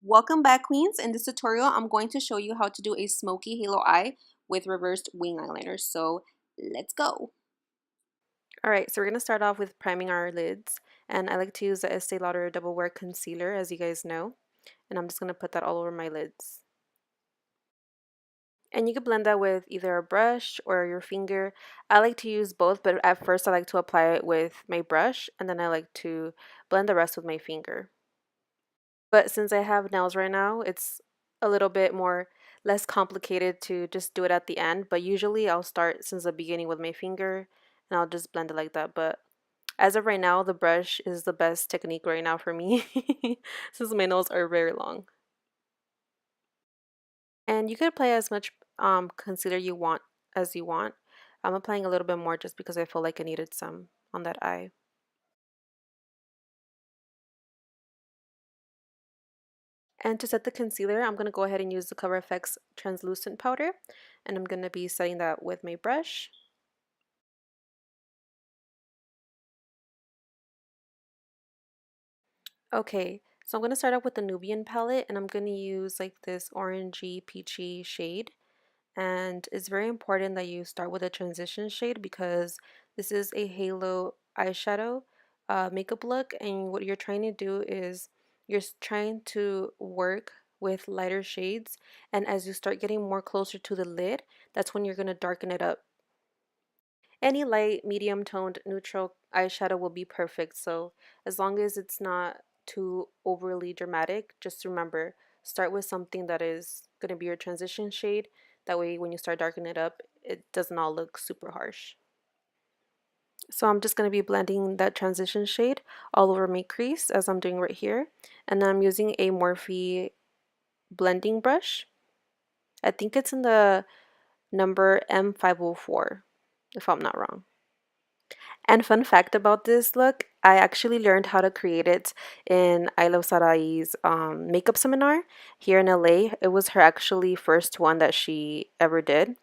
Welcome back, queens. In this tutorial, I'm going to show you how to do a smoky halo eye with reversed wing eyeliner. So let's go. Alright, so we're going to start off with priming our lids. And I like to use the Estee Lauder Double Wear Concealer, as you guys know. And I'm just going to put that all over my lids. And you can blend that with either a brush or your finger. I like to use both, but at first I like to apply it with my brush, and then I like to blend the rest with my finger. But since I have nails right now, it's a little bit more less complicated to just do it at the end. But usually I'll start since the beginning with my finger and I'll just blend it like that. But as of right now, the brush is the best technique right now for me since my nails are very long. And you could apply as much concealer you want as you want. I'm applying a little bit more just because I feel like I needed some on that eye. And to set the concealer, I'm going to go ahead and use the Cover FX translucent powder, and I'm going to be setting that with my brush. Okay, so I'm going to start out with the Nubian palette, and I'm going to use like this orangey peachy shade. And it's very important that you start with a transition shade because this is a halo eyeshadow makeup look, and what you're trying to do is trying to work with lighter shades, and as you start getting more closer to the lid, that's when you're going to darken it up. Any light, medium toned, neutral eyeshadow will be perfect. So as long as it's not too overly dramatic, just remember, start with something that is going to be your transition shade. That way when you start darkening it up, it doesn't all look super harsh. So I'm just going to be blending that transition shade all over my crease as I'm doing right here. And I'm using a Morphe blending brush. I think it's in the number M504, if I'm not wrong. And fun fact about this look, I actually learned how to create it in I Love Sarai's makeup seminar here in LA. It was her actually first one that she ever did.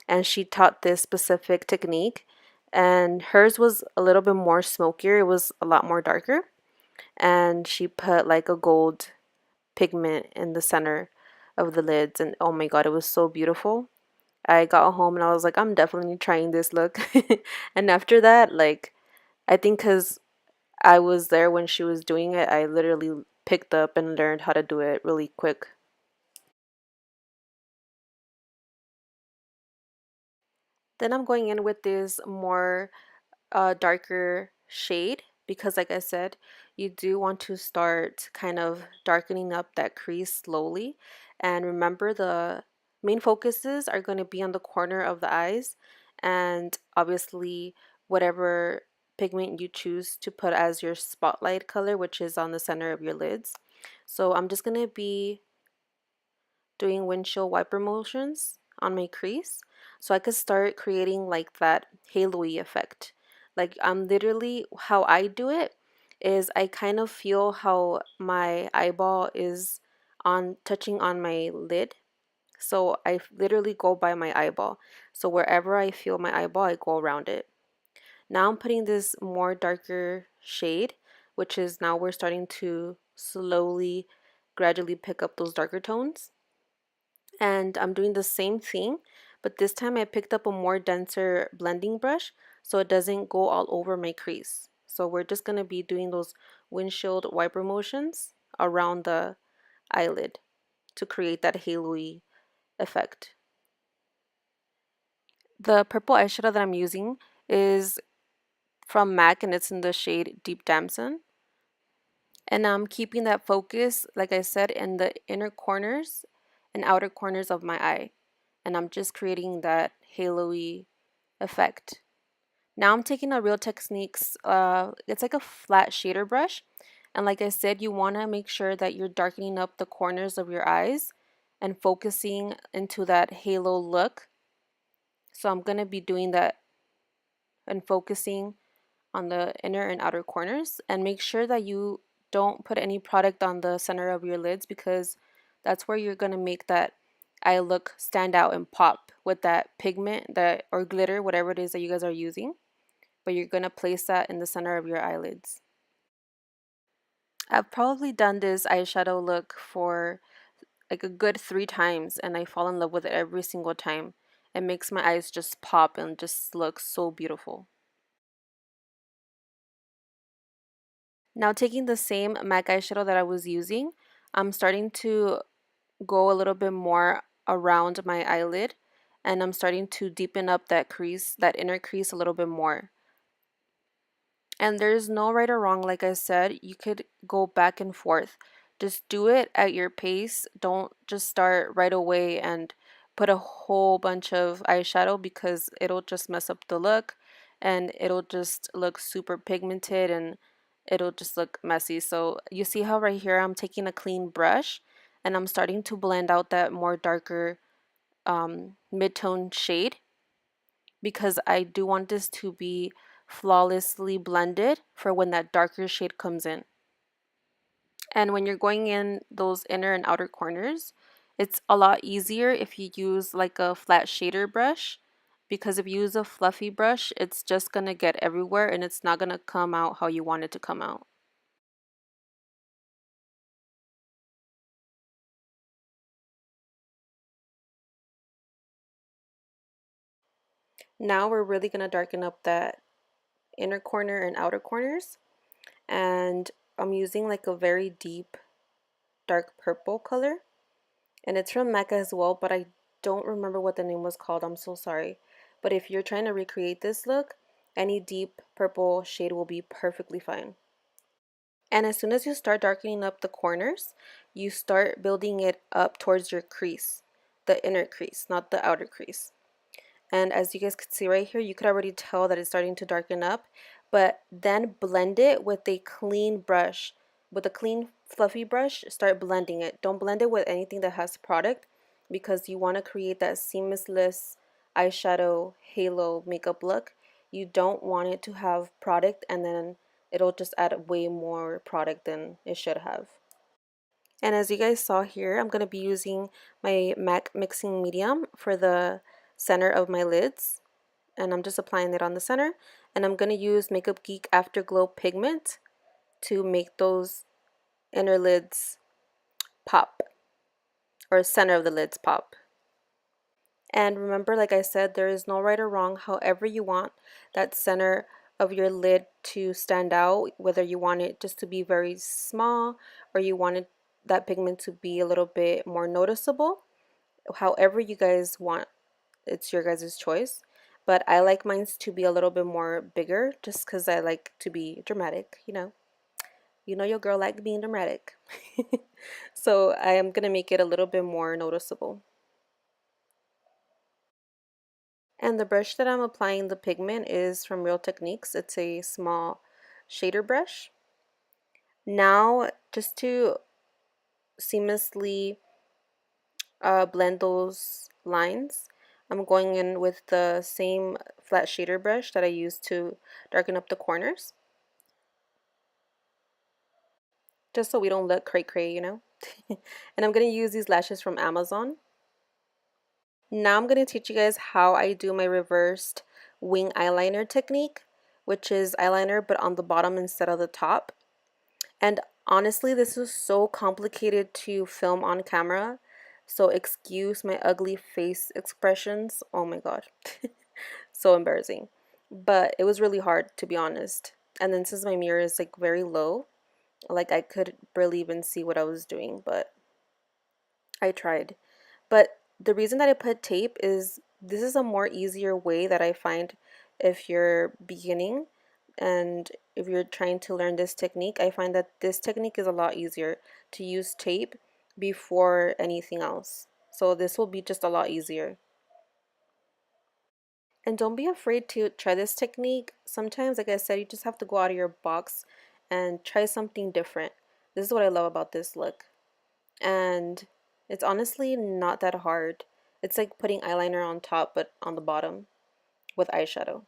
And she taught this specific technique. And hers was a little bit more smokier. It was a lot more darker. And she put like a gold pigment in the center of the lids. And oh my god, it was so beautiful. I got home and I was like, I'm definitely trying this look. And after that, like, I think because I was there when she was doing it, I literally picked up and learned how to do it really quick. Then I'm going in with this more darker shade because, like I said, you do want to start kind of darkening up that crease slowly. And remember, the main focuses are going to be on the corner of the eyes, and obviously, whatever pigment you choose to put as your spotlight color, which is on the center of your lids. So I'm just going to be doing windshield wiper motions on my crease so I could start creating like that halo-y effect. Like I'm literally, how I do it is I kind of feel how my eyeball is on touching on my lid. So I literally go by my eyeball. So wherever I feel my eyeball, I go around it. Now I'm putting this more darker shade, which is now we're starting to slowly, gradually pick up those darker tones. And I'm doing the same thing, but this time I picked up a more denser blending brush so it doesn't go all over my crease. So we're just going to be doing those windshield wiper motions around the eyelid to create that halo-y effect. The purple eyeshadow that I'm using is from MAC and it's in the shade Deep Damson. And I'm keeping that focus, like I said, in the inner corners and outer corners of my eye. And I'm just creating that halo-y effect. Now I'm taking a Real Techniques, it's like a flat shader brush. And like I said, you want to make sure that you're darkening up the corners of your eyes and focusing into that halo look. So I'm going to be doing that and focusing on the inner and outer corners, and make sure that you don't put any product on the center of your lids because that's where you're going to make that eye look stand out and pop with that pigment that or glitter, whatever it is that you guys are using, but you're going to place that in the center of your eyelids. I've probably done this eyeshadow look for like a good 3 times and I fall in love with it every single time. It makes my eyes just pop and just look so beautiful. Now taking the same MAC eyeshadow that I was using, I'm starting to go a little bit more around my eyelid and I'm starting to deepen up that crease, that inner crease a little bit more. And there's no right or wrong, like I said, you could go back and forth. Just do it at your pace. Don't just start right away and put a whole bunch of eyeshadow because it'll just mess up the look and it'll just look super pigmented and it'll just look messy. So you see how right here I'm taking a clean brush and I'm starting to blend out that more darker mid-tone shade because I do want this to be flawlessly blended for when that darker shade comes in. And when you're going in those inner and outer corners, it's a lot easier if you use like a flat shader brush because if you use a fluffy brush, it's just going to get everywhere and it's not going to come out how you want it to come out. Now we're really going to darken up that inner corner and outer corners, and I'm using like a very deep dark purple color. And it's from Mecca as well, but I don't remember what the name was called. I'm so sorry. But if you're trying to recreate this look, any deep purple shade will be perfectly fine. And as soon as you start darkening up the corners, you start building it up towards your crease, the inner crease, not the outer crease. And as you guys can see right here, you could already tell that it's starting to darken up, but then blend it with a clean brush. With a clean fluffy brush, start blending it. Don't blend it with anything that has product because you want to create that seamless eyeshadow halo makeup look. You don't want it to have product and then it'll just add way more product than it should have. And as you guys saw here, I'm going to be using my MAC Mixing Medium for the center of my lids. And I'm just applying it on the center. And I'm going to use Makeup Geek Afterglow Pigment to make those inner lids pop, or center of the lids pop. And remember, like I said, there is no right or wrong. However you want that center of your lid to stand out, whether you want it just to be very small or you want that pigment to be a little bit more noticeable. However you guys want, it's your guys' choice. But I like mine to be a little bit more bigger just because I like to be dramatic, you know. You know your girl like being dramatic. So I am going to make it a little bit more noticeable. And the brush that I'm applying the pigment is from Real Techniques. It's a small shader brush. Now, just to seamlessly blend those lines, I'm going in with the same flat shader brush that I used to darken up the corners. Just so we don't look cray-cray, you know? And I'm going to use these lashes from Amazon. Now I'm going to teach you guys how I do my reversed wing eyeliner technique, which is eyeliner but on the bottom instead of the top. And honestly, this is so complicated to film on camera, so excuse my ugly face expressions. Oh my god. So embarrassing. But it was really hard, to be honest. And then since my mirror is like very low, like I could barely even see what I was doing, but I tried. But the reason that I put tape is this is a more easier way that I find if you're beginning and if you're trying to learn this technique. I find that this technique is a lot easier to use tape before anything else. So this will be just a lot easier. And don't be afraid to try this technique. Sometimes, like I said, you just have to go out of your box and try something different. This is what I love about this look. And it's honestly not that hard. It's like putting eyeliner on top but on the bottom with eyeshadow.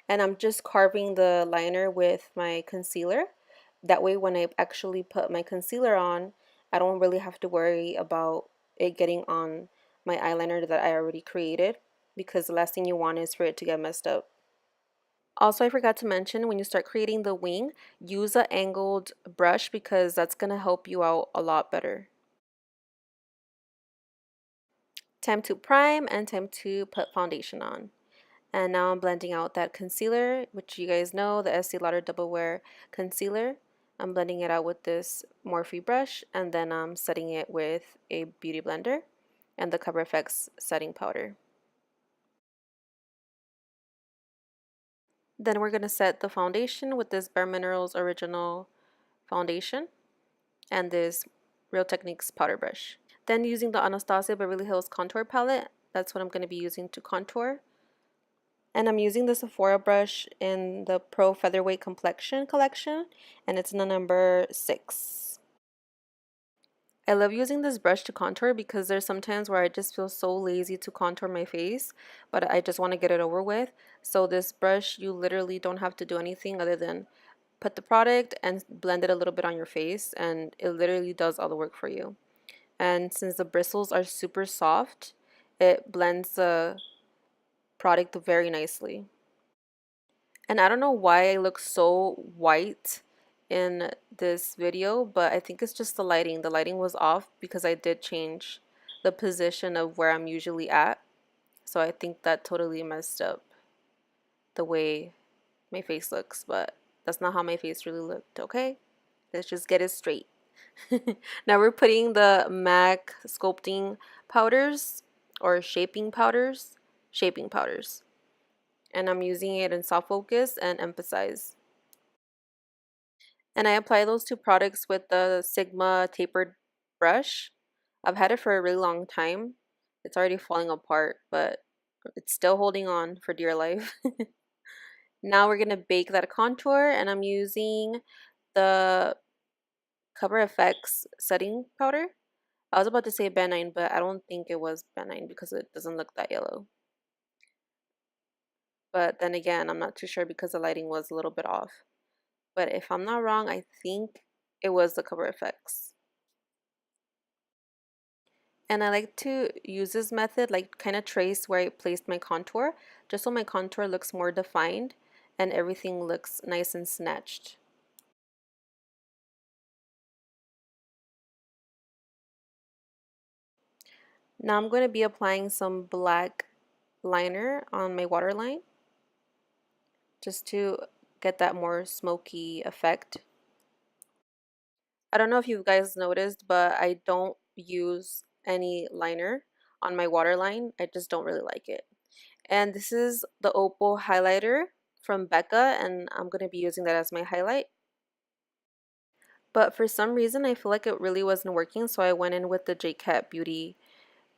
And I'm just carving the liner with my concealer. That way when I actually put my concealer on, I don't really have to worry about it getting on my eyeliner that I already created because the last thing you want is for it to get messed up. Also, I forgot to mention when you start creating the wing, use an angled brush because that's going to help you out a lot better. Time to prime and time to put foundation on. And now I'm blending out that concealer, which you guys know, the Estee Lauder Double Wear Concealer. I'm blending it out with this Morphe brush, and then I'm setting it with a beauty blender and the Cover FX setting powder. Then we're going to set the foundation with this Bare Minerals Original Foundation and this Real Techniques powder brush. Then using the Anastasia Beverly Hills Contour Palette, that's what I'm going to be using to contour. And I'm using the Sephora brush in the Pro Featherweight Complexion collection, and it's in the number 6. I love using this brush to contour because there's sometimes where I just feel so lazy to contour my face, but I just want to get it over with. So this brush, you literally don't have to do anything other than put the product and blend it a little bit on your face, and it literally does all the work for you. And since the bristles are super soft, it blends the product very nicely. And I don't know why I look so white in this video, but I think it's just the lighting. The lighting was off because I did change the position of where I'm usually at. So I think that totally messed up the way my face looks, but that's not how my face really looked, okay? Let's just get it straight. Now we're putting the MAC sculpting powders or shaping powders. And I'm using it in soft focus and emphasize. And I apply those two products with the Sigma tapered brush. I've had it for a really long time. It's already falling apart, but it's still holding on for dear life. Now we're going to bake that contour, and I'm using the Cover FX setting powder. I was about to say benign, but I don't think it was benign because it doesn't look that yellow. But then again, I'm not too sure because the lighting was a little bit off. But if I'm not wrong, I think it was the Cover FX. And I like to use this method, like kind of trace where I placed my contour, just so my contour looks more defined and everything looks nice and snatched. Now I'm going to be applying some black liner on my waterline just to get that more smoky effect. I don't know if you guys noticed, but I don't use any liner on my waterline. I just don't really like it. And this is the Opal highlighter from Becca, and I'm going to be using that as my highlight. But for some reason, I feel like it really wasn't working, so I went in with the JCat Beauty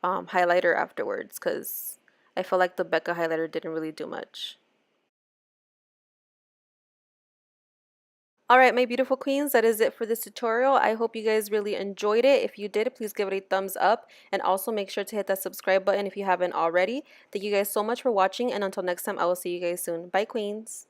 highlighter afterwards because I feel like the Becca highlighter didn't really do much. Alright, my beautiful queens, that is it for this tutorial. I hope you guys really enjoyed it. If you did, please give it a thumbs up and also make sure to hit that subscribe button if you haven't already. Thank you guys so much for watching, and until next time, I will see you guys soon. Bye, queens.